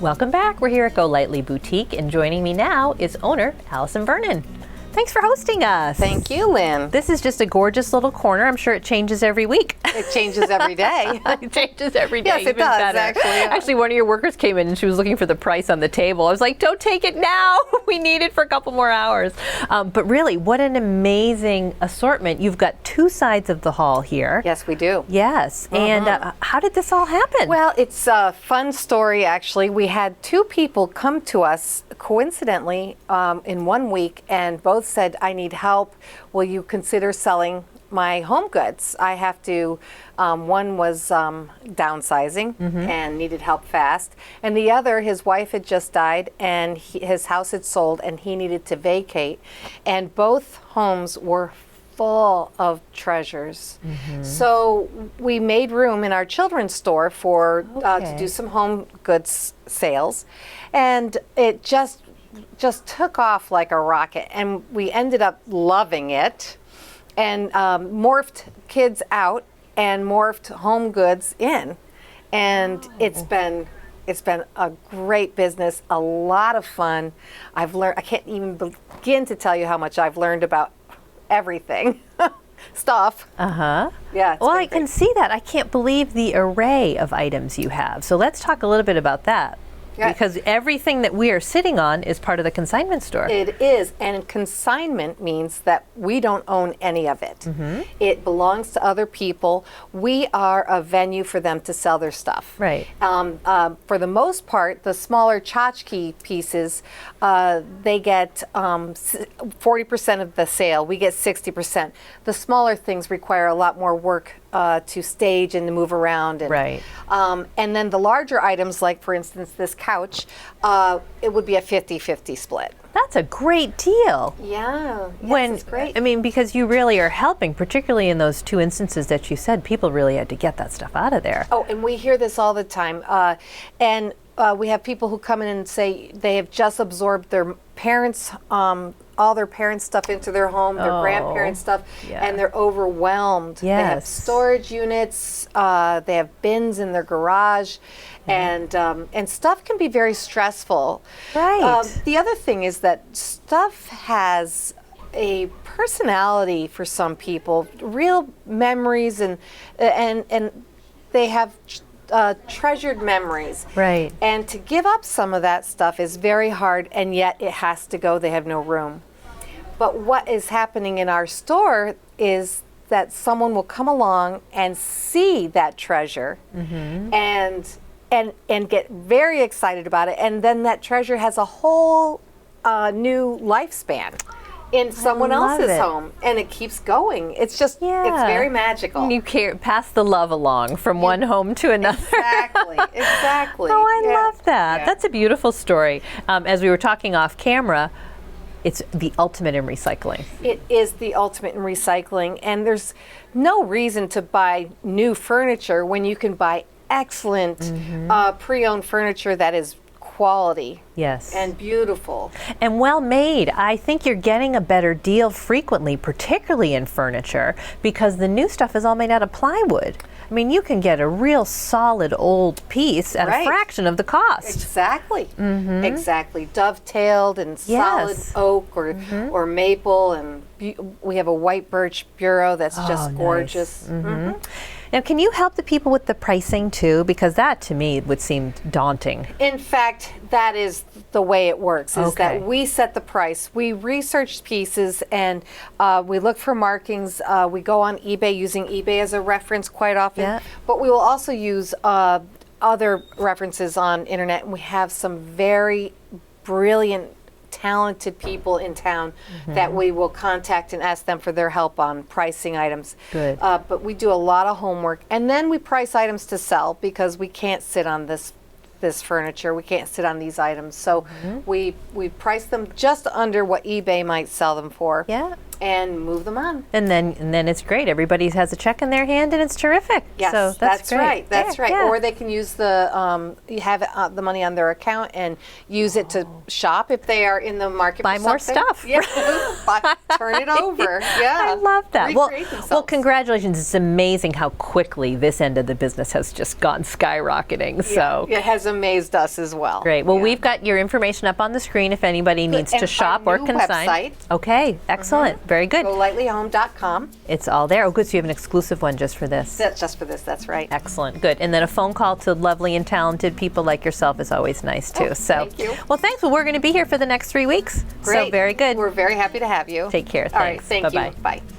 Welcome back. We're here at Go Lightly Boutique, and joining me now is owner Alison Vernon. Thanks for hosting us. Thank you, Lynn. This is just a gorgeous little corner. I'm sure it changes every week. It changes every day. It changes every day. Yes, it does, better. actually. Yeah. Actually, one of your workers came in and she was looking for the price on the table. I was like, don't take it now. We need it for a couple more hours. But really, what an amazing assortment. You've got two sides of the hall here. Yes, we do. Yes. And how did this all happen? Well, it's a fun story, actually. We had two people come to us coincidentally in 1 week, and both said, I need help. Will you consider selling my home goods? I have to, one was downsizing and needed help fast. And the other, his wife had just died and his house had sold and he needed to vacate. And both homes were full of treasures. So we made room in our children's store for to do some home goods sales. And it just took off like a rocket, and we ended up loving it and morphed kids out and morphed home goods in, and it's been a great business, a lot of fun. I've learned, I can't even begin to tell you how much I've learned about everything. Stuff. Yeah. Well, I can see that. I can't believe the array of items you have. So let's talk a little bit about that. Yeah. Because everything that we are sitting on is part of the consignment store. It is, and consignment means that we don't own any of it. It belongs to other people. We are a venue for them to sell their stuff. Right. For the most part, the smaller tchotchke pieces, they get 40% of the sale. We get 60%. The smaller things require a lot more work to stage and to move around. And, right. And then the larger items, like for instance this couch, it would be a 50-50 split. That's a great deal. Yeah, yes, it's great. I mean, because you really are helping, particularly in those two instances that you said, people really had to get that stuff out of there. Oh, and we hear this all the time. And we have people who come in and say they have just absorbed their parents' all their parents' stuff into their home, their grandparents' stuff, and they're overwhelmed. They have storage units, they have bins in their garage, and stuff can be very stressful. Right. The other thing is that stuff has a personality for some people, real memories, and they have treasured memories. Right. And to give up some of that stuff is very hard, and yet it has to go. They have no room. But what is happening in our store is that someone will come along and see that treasure and get very excited about it, and then that treasure has a whole new lifespan in someone else's home, and it keeps going. It's just, it's very magical. You pass the love along from one home to another. Exactly. Oh, I love that. That's a beautiful story. As we were talking off camera, it's the ultimate in recycling. It is the ultimate in recycling, and there's no reason to buy new furniture when you can buy excellent pre-owned furniture that is quality. Yes. And beautiful. And well made. I think you're getting a better deal frequently, particularly in furniture, because the new stuff is all made out of plywood. I mean, you can get a real solid old piece at a fraction of the cost. Exactly. Exactly. Dovetailed and solid oak or maple, and we have a white birch bureau that's just gorgeous. Nice. Now, can you help the people with the pricing too? Because that to me would seem daunting. In fact, that is the way it works, is that we set the price. We research pieces and we look for markings. We go on eBay, using eBay as a reference quite often, but we will also use other references on internet, and we have some very brilliant, talented people in town that we will contact and ask them for their help on pricing items. Good. But we do a lot of homework, and then we price items to sell, because we can't sit on this furniture. We can't sit on these items. So we price them just under what eBay might sell them for. Yeah. and move them on. And then it's great. Everybody has a check in their hand, and it's terrific. Yes, so that's great. right. That's Yeah, right. yeah. Or they can use the have the money on their account and use it to shop if they are in the market. Buy for more something. stuff. Yeah, turn it over. Yeah, I love that. Well, Recreate themselves. well, congratulations. It's amazing how quickly this end of the business has just gone skyrocketing. So it has amazed us as well. great. Well, Yeah. we've got your information up on the screen if anybody needs And to our shop or new consign. website. Okay, excellent. Very good. GoLightlyHome.com. It's all there. Oh, good. So you have an exclusive one just for this. That's just for this. That's right. Excellent. Good. And then a phone call to lovely and talented people like yourself is always nice too. Thank you. Well, thanks. Well, we're going to be here for the next 3 weeks. Great. So very good. We're very happy to have you. Take care. All right. Thanks. Thank Bye-bye. you. Bye.